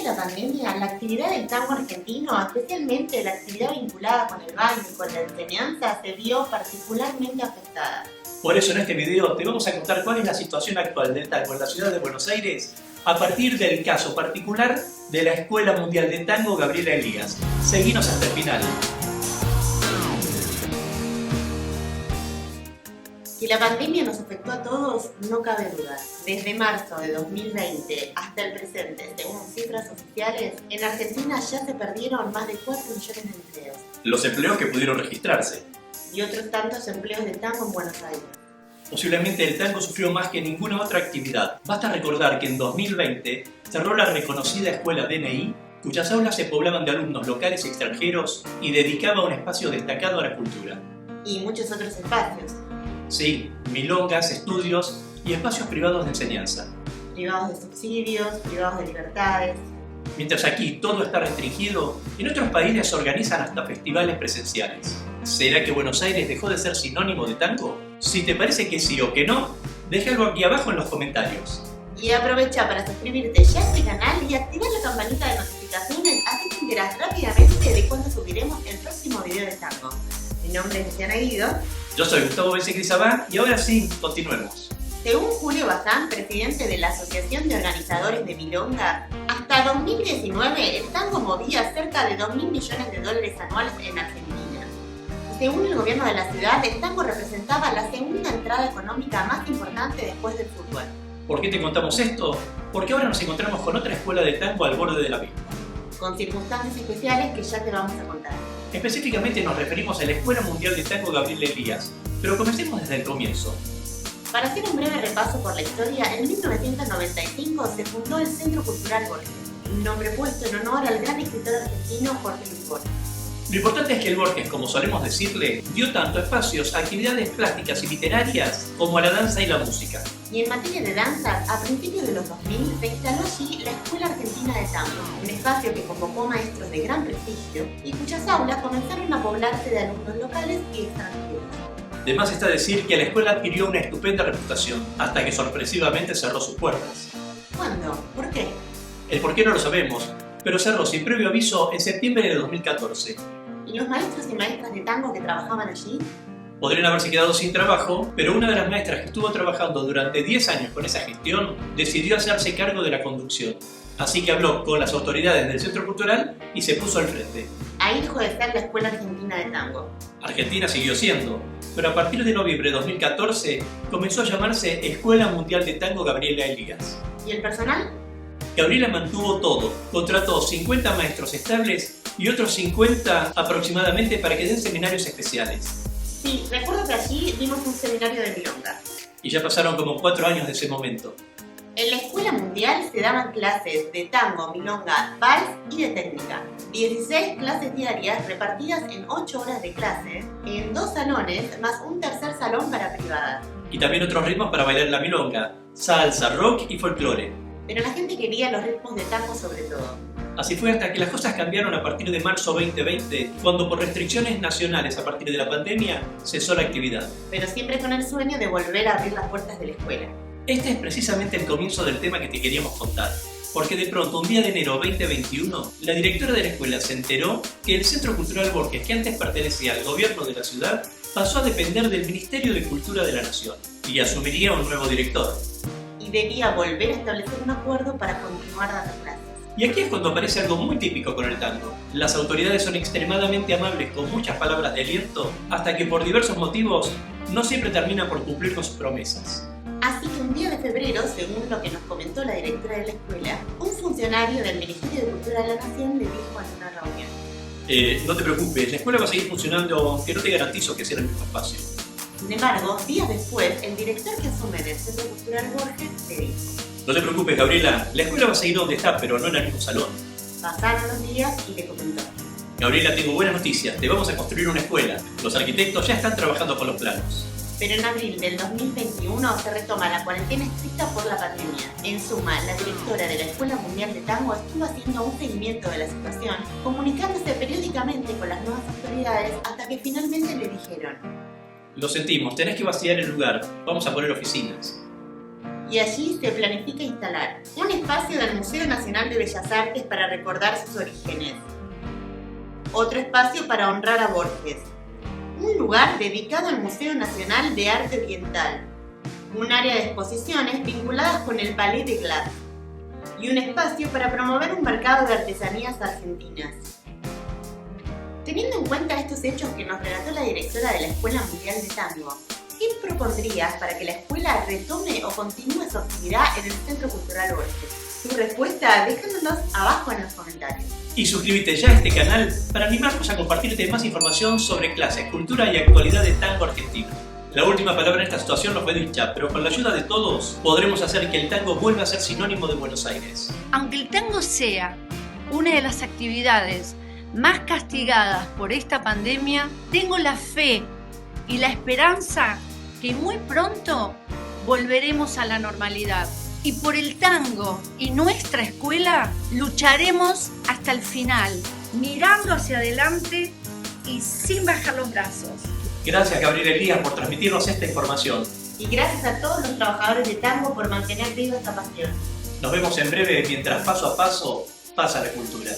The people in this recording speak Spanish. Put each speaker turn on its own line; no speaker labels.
la pandemia, la actividad del tango argentino, especialmente la actividad vinculada con el baile y con la enseñanza, se vio particularmente afectada.
Por eso en este video te vamos a contar cuál es la situación actual del tango en la ciudad de Buenos Aires a partir del caso particular de la Escuela Mundial de Tango Gabriela Elías. Seguinos hasta el final.
Que la pandemia nos afectó a todos, no cabe duda. Desde marzo de 2020 hasta el presente, según cifras oficiales, en Argentina ya se perdieron más de 4 millones de empleos.
Los empleos que pudieron registrarse.
Y otros tantos empleos de tango en Buenos Aires.
Posiblemente el tango sufrió más que ninguna otra actividad. Basta recordar que en 2020 cerró la reconocida escuela DNI, cuyas aulas se poblaban de alumnos locales y extranjeros y dedicaba un espacio destacado a la cultura.
Y muchos otros espacios.
Sí, milongas, estudios y espacios privados de enseñanza.
Privados de subsidios, privados de libertades.
Mientras aquí todo está restringido, en otros países se organizan hasta festivales presenciales. ¿Será que Buenos Aires dejó de ser sinónimo de tango? Si te parece que sí o que no, déjalo aquí abajo en los comentarios.
Y aprovecha para suscribirte ya a este canal y activar la campanita de notificaciones, así te enteras rápidamente de cuando subiremos el próximo video de tango. Mi nombre es Luciana Guido.
Yo soy Gustavo Belce-Grisabá y ahora sí, continuemos.
Según Julio Bazán, presidente de la Asociación de Organizadores de Milonga, hasta 2019 el tango movía cerca de 2.000 millones de dólares anuales en Argentina. Según el gobierno de la ciudad, el tango representaba la segunda entrada económica más importante después del fútbol.
¿Por qué te contamos esto? Porque ahora nos encontramos con otra escuela de tango al borde de la misma.
Con circunstancias especiales que ya te vamos a contar.
Específicamente nos referimos a la Escuela Mundial de Tango Gabriela Elías, pero comencemos desde el comienzo.
Para hacer un breve repaso por la historia, en 1995 se fundó el Centro Cultural Borges, un nombre puesto en honor al gran escritor argentino Jorge Luis Borges.
Lo importante es que el Borges, como solemos decirle, dio tanto espacios a actividades plásticas y literarias como a la danza y la música.
Y en materia de danza, a principios de los 2000 se instaló allí la Escuela Argentina de Tango, un espacio que convocó maestros de gran prestigio y cuyas aulas comenzaron a poblarse de alumnos locales y extranjeros.
De más está decir que la escuela adquirió una estupenda reputación, hasta que sorpresivamente cerró sus puertas.
¿Cuándo? ¿Por qué?
El por qué no lo sabemos, pero cerró sin previo aviso en septiembre de 2014.
¿Y los maestros y maestras de tango que trabajaban allí?
Podrían haberse quedado sin trabajo, pero una de las maestras que estuvo trabajando durante 10 años con esa gestión decidió hacerse cargo de la conducción. Así que habló con las autoridades del Centro Cultural y se puso al frente.
Ahí dejó de ser la Escuela Argentina de Tango.
Argentina siguió siendo, pero a partir de noviembre de 2014 comenzó a llamarse Escuela Mundial de Tango Gabriela Elías.
¿Y el personal?
Gabriela mantuvo todo, contrató 50 maestros estables y otros 50 aproximadamente para que den seminarios especiales.
Sí, recuerdo que allí dimos un seminario de milonga.
Y ya pasaron como 4 años de ese momento.
En la Escuela Mundial se daban clases de tango, milonga, vals y de técnica. 16 clases diarias repartidas en 8 horas de clase, en 2 salones, más un tercer salón para privadas.
Y también otros ritmos para bailar la milonga, salsa, rock y folclore.
Pero la gente quería los ritmos de tango sobre todo.
Así fue hasta que las cosas cambiaron a partir de marzo 2020, cuando por restricciones nacionales a partir de la pandemia cesó la actividad.
Pero siempre con el sueño de volver a abrir las puertas de la escuela.
Este es precisamente el comienzo del tema que te queríamos contar, porque de pronto un día de enero 2021, la directora de la escuela se enteró que el Centro Cultural Borges, que antes pertenecía al gobierno de la ciudad, pasó a depender del Ministerio de Cultura de la Nación y asumiría un nuevo director.
Y debía volver a establecer un acuerdo para continuar dando clases.
Y aquí es cuando aparece algo muy típico con el tango. Las autoridades son extremadamente amables con muchas palabras de aliento, hasta que por diversos motivos no siempre terminan por cumplir con sus promesas.
Así que un día de febrero, según lo que nos comentó la directora de la escuela, un funcionario del Ministerio de Cultura de la Nación le dijo en una reunión:
no te preocupes, la escuela va a seguir funcionando, aunque no te garantizo que sea el mismo espacio.
Sin embargo, días después, el director que asume del Centro Cultural Borges le dijo:
no te preocupes, Gabriela, la escuela va a seguir donde está, pero no en el mismo salón.
Pasaron los días y le comentó:
Gabriela, tengo buenas noticias, te vamos a construir una escuela. Los arquitectos ya están trabajando con los planos.
Pero en abril del 2021 se retoma la cuarentena estricta por la pandemia. En suma, la directora de la Escuela Mundial de Tango estuvo haciendo un seguimiento de la situación, comunicándose periódicamente con las nuevas autoridades hasta que finalmente le dijeron:
lo sentimos, tenés que vaciar el lugar, vamos a poner oficinas.
y allí se planifica instalar un espacio del Museo Nacional de Bellas Artes para recordar sus orígenes, otro espacio para honrar a Borges, un lugar dedicado al Museo Nacional de Arte Oriental, un área de exposiciones vinculadas con el Palais de Glace y un espacio para promover un mercado de artesanías argentinas. Teniendo en cuenta estos hechos que nos relató la directora de la Escuela Mundial de Tango, ¿qué propondrías para que la escuela retome o continúe su actividad en el Centro Cultural Borges? Tu respuesta déjanos abajo en los comentarios.
Y suscríbete ya a este canal para animarnos a compartirte más información sobre clases, cultura y actualidad de tango argentino. La última palabra en esta situación nos fue dicha, pero con la ayuda de todos podremos hacer que el tango vuelva a ser sinónimo de Buenos Aires.
Aunque el tango sea una de las actividades más castigadas por esta pandemia, tengo la fe y la esperanza que muy pronto volveremos a la normalidad. Y por el tango y nuestra escuela lucharemos hasta el final, mirando hacia adelante y sin bajar los brazos.
Gracias, Gabriel Elías, por transmitirnos esta información.
Y gracias a todos los trabajadores de tango por mantener viva esta pasión.
Nos vemos en breve mientras paso a paso pasa la cultura.